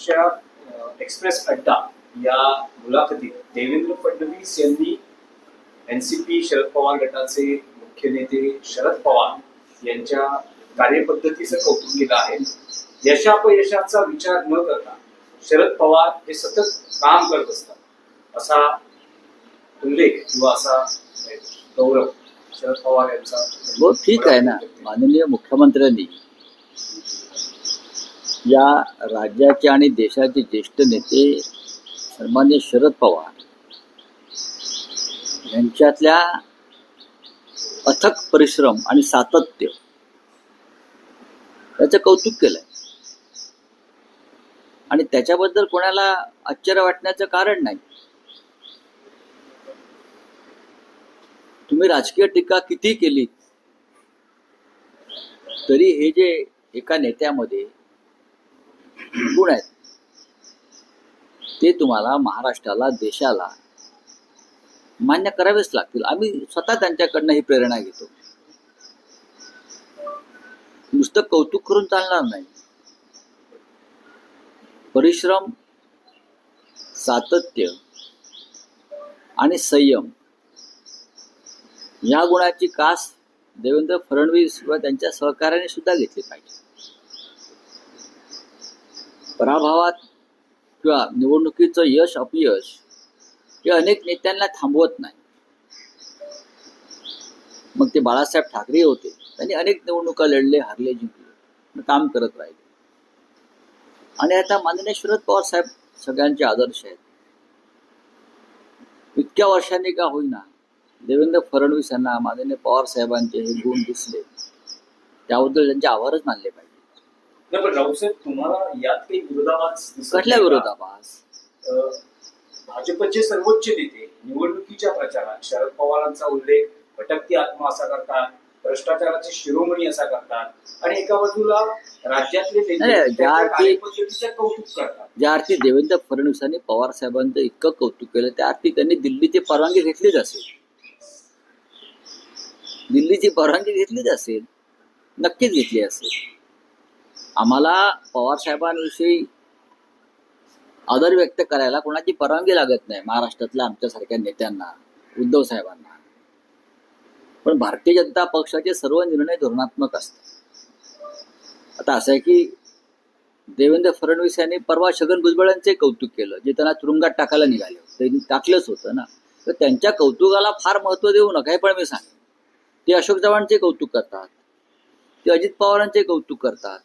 एक्सप्रेसच्या एक्सप्रेस अड्डा या मुलाखतीत देवेंद्र फडणवीस यांनी एनसीपी शरद पवार गटाचे मुख्य नेते शरद पवार यांच्या कार्यपद्धतीचं कौतुक केलं आहे. यशापयशाचा विचार न करता शरद पवार हे सतत काम करत असतात असा उल्लेख किंवा असा गौरव शरद पवार यांचा. ठीक आहे ना, माननीय मुख्यमंत्र्यांनी या राज्याचे आणि देशाचे ज्येष्ठ नेते सन्माननीय शरद पवार यांच्यातल्या अथक परिश्रम आणि सातत्य याचं कौतुक केलंय आणि त्याच्याबद्दल कोणाला आश्चर्य वाटण्याचं कारण नाही. तुम्ही राजकीय टीका किती केली तरी हे जे एका नेत्यामध्ये गुण आहेत ते तुम्हाला महाराष्ट्राला देशाला मान्य करावेच लागतील. आम्ही स्वतः त्यांच्याकडनं ही प्रेरणा घेतो. नुसतं कौतुक करून चालणार नाही. परिश्रम, सातत्य आणि संयम या गुणाची कास देवेंद्र फडणवीस व त्यांच्या सहकार्याने सुद्धा घेतली पाहिजे. पराभवात किंवा निवडणुकीचं यश अपयश हे अनेक नेत्यांना थांबवत नाही. मग ते बाळासाहेब ठाकरे होते, त्यांनी अनेक निवडणुका लढले, हारले, जिंकले, काम करत राहिले. आणि आता माननीय शरद पवार साहेब सगळ्यांचे आदर्श आहेत. इतक्या वर्षांनी का होईना देवेंद्र फडणवीस यांना माननीय पवार साहेबांचे हे गुण दिसले, त्याबद्दल त्यांचे आभारच मानले पाहिजे. पण राऊतसाहेब, तुम्हाला यात काही विरोधाभास? कसल्या विरोधाभास? भाजपचे सर्वोच्च नेते निवडणुकीच्या प्रचारात शरद पवारांचा उल्लेख भटकती आत्मा असा करतात, भ्रष्टाचाराचे शिरोमणी असा करतात आणि एका बाजूला राज्यातले कौतुक करतात. ज्या अर्थी देवेंद्र फडणवीसांनी पवार साहेबांचं इतकं कौतुक केलं त्या अर्थी त्यांनी दिल्लीची परवानगी घेतलीच असेल. दिल्लीची परवानगी घेतलीच असेल, नक्कीच घेतली असेल. आम्हाला पवार साहेबांविषयी आदर व्यक्त करायला कोणाची परवानगी लागत नाही, महाराष्ट्रातल्या आमच्यासारख्या नेत्यांना, उद्धव साहेबांना. पण भारतीय जनता पक्षाचे सर्व निर्णय धोरणात्मक असतात. आता असं आहे की देवेंद्र फडणवीस यांनी परवा छगन भुजबळांचे कौतुक केलं, जे त्यांना तुरुंगात टाकायला निघाले होते. त्यांनी टाकलंच होतं ना. तर त्यांच्या कौतुकाला फार महत्त्व देऊ नका हे पण मी सांगेन. ते अशोक चव्हाणांचे कौतुक करतात, ते अजित पवारांचे कौतुक करतात,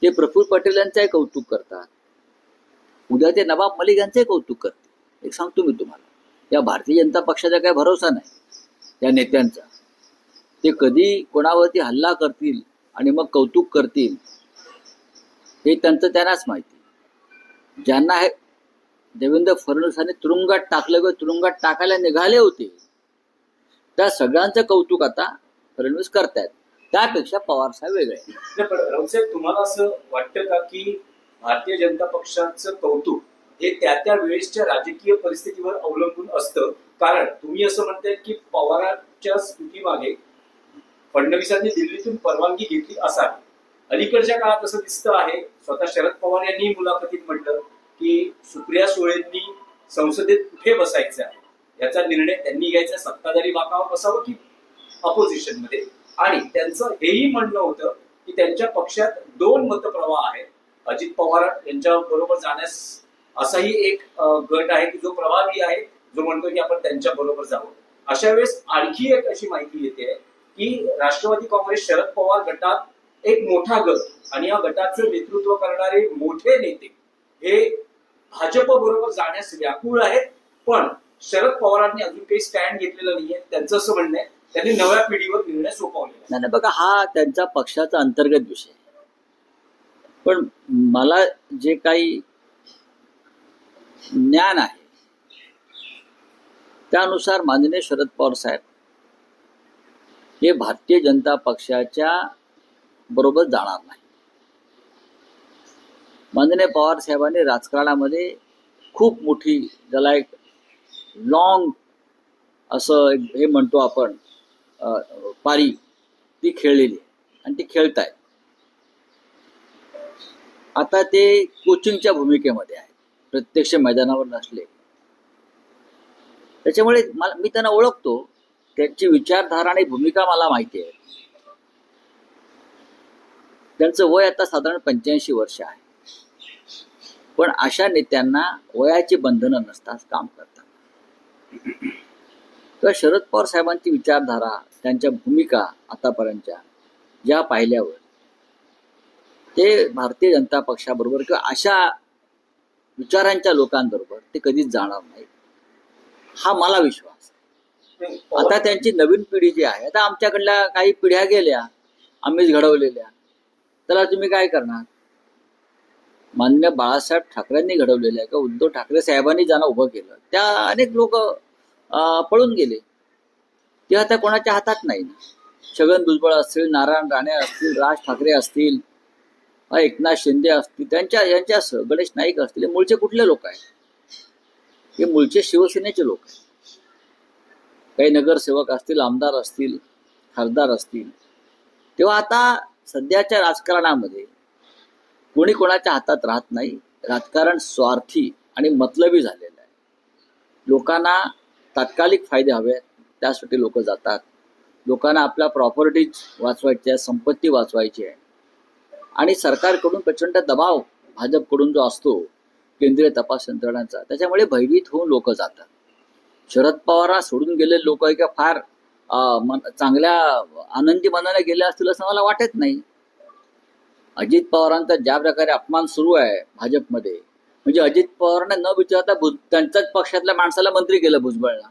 ते प्रफुल्ल पटेल यांचे कौतुक करतात, उद्या ते नवाब मलिक यांचे कौतुक करते. एक सांगतो मी तुम्हाला, या भारतीय जनता पक्षाचा काही भरोसा नाही या नेत्यांचा. ते कधी कोणावरती हल्ला करतील आणि मग कौतुक करतील हे त्यांनाच माहिती. ज्यांना हे देवेंद्र फडणवीसांनी तुरुंगात टाकलं किंवा तुरुंगात टाकायला निघाले होते त्या सगळ्यांचं कौतुक आता फडणवीस करतायत. त्यापेक्षा पवार साहेब वेगळे. राऊतसाहेब, तुम्हाला असं वाटतं का की भारतीय जनता पक्षाचं कौतुक हे त्या वेळेसच्या राजकीय परिस्थितीवर अवलंबून असतं? कारण तुम्ही असं म्हणताय की पवारांच्या स्थितीमागे फडणवीसांनी दिल्लीतून परवानगी घेतली असावी. अलीकडच्या काळात असं दिसतं आहे, स्वतः शरद पवार यांनी मुलाखतीत म्हटलं की सुप्रिया सुळेंनी संसदेत कुठे बसायचं आहे याचा निर्णय त्यांनी घ्यायचा, सत्ताधारी बाकावर बसावं की अपोजिशन मध्ये. आणि त्यांचं हेही म्हणणं होतं की त्यांच्या पक्षात दोन मतप्रवाह आहेत. अजित पवार यांच्या बरोबर जाण्यास असाही एक गट आहे की जो प्रभावी आहे, जो म्हणतो की आपण त्यांच्या बरोबर जावं. अशा वेळेस आणखी एक अशी माहिती येते की राष्ट्रवादी काँग्रेस शरद पवार गटात एक मोठा गट आणि या गटाचं नेतृत्व करणारे मोठे नेते हे भाजप बरोबर जाण्यास व्याकुळ आहेत. पण शरद पवारांनी अजून काही स्टँड घेतलेलं नाहीये. त्यांचं असं म्हणणं आहे त्यांनी नव्या पिढीवर निर्णय सोपवले. नाही, बघा, हा त्यांचा पक्षाचा अंतर्गत विषय. पण मला जे काही ज्ञान आहे त्यानुसार माननीय शरद पवार साहेब हे भारतीय जनता पक्षाच्या बरोबर जाणार नाही. माननीय पवार साहेबांनी राजकारणामध्ये खूप मोठी, ज्याला एक लॉंग असं हे म्हणतो आपण पारी, ती खेळलेली आणि ती खेळतायत. आता ते कोचिंगच्या भूमिकेमध्ये आहेत, प्रत्यक्ष मैदानावर नसले. त्याच्यामुळे मी त्यांना ओळखतो, त्यांची विचारधारा आणि भूमिका मला माहिती आहे. त्यांचं वय आता साधारण 85 वर्ष आहे. पण अशा नेत्यांना वयाची बंधनं नसतात काम करतात. तर शरद पवार साहेबांची विचारधारा, त्यांच्या भूमिका आतापर्यंतच्या ज्या पाहिल्यावर ते भारतीय जनता पक्षाबरोबर किंवा अशा विचारांच्या लोकांबरोबर ते कधीच जाणार नाही, हा मला विश्वास आहे. आता त्यांची नवीन पिढी जी आहे, आता आमच्याकडल्या काही पिढ्या गेल्या, आम्हीच घडवलेल्या, त्याला तुम्ही काय करणार? मान्य बाळासाहेब ठाकरेंनी घडवलेल्या किंवा उद्धव ठाकरे साहेबांनी ज्यांना उभं केलं, त्या अनेक लोक पळून गेले. ते आता कोणाच्या हातात नाही. छगन भुजबळ असतील, नारायण राणे असतील, राज ठाकरे असतील, एकनाथ शिंदे असतील, यांच्यासह गणेश नाईक असतील, हे मूळचे कुठले लोक आहेत? हे मूळचे शिवसेनेचे लोक आहेत. काही नगरसेवक असतील, आमदार असतील, खासदार असतील. तेव्हा आता सध्याच्या राजकारणामध्ये कोणी कोणाच्या हातात राहत नाही. राजकारण स्वार्थी आणि मतलबी झालेलं आहे. लोकांना तात्कालिक फायदे हवे आहेत, त्यासाठी लोक जातात. लोकांना आपल्या प्रॉपर्टीज वाचवायच्या, संपत्ती वाचवायची आहे. आणि सरकारकडून प्रचंड दबाव भाजपकडून जो असतो, केंद्रीय तपास यंत्रणांचा, त्याच्यामुळे भयभीत होऊन लोक जातात. शरद पवारांना सोडून गेलेले लोक किंवा फार चांगल्या आनंदी मनाने गेले असतील असं मला वाटत नाही. अजित पवारांचा ज्या प्रकारे अपमान सुरू आहे भाजपमध्ये, म्हणजे अजित पवारांना न विचारता त्यांच्याच पक्षातल्या माणसाला मंत्री केलं भुजबळला.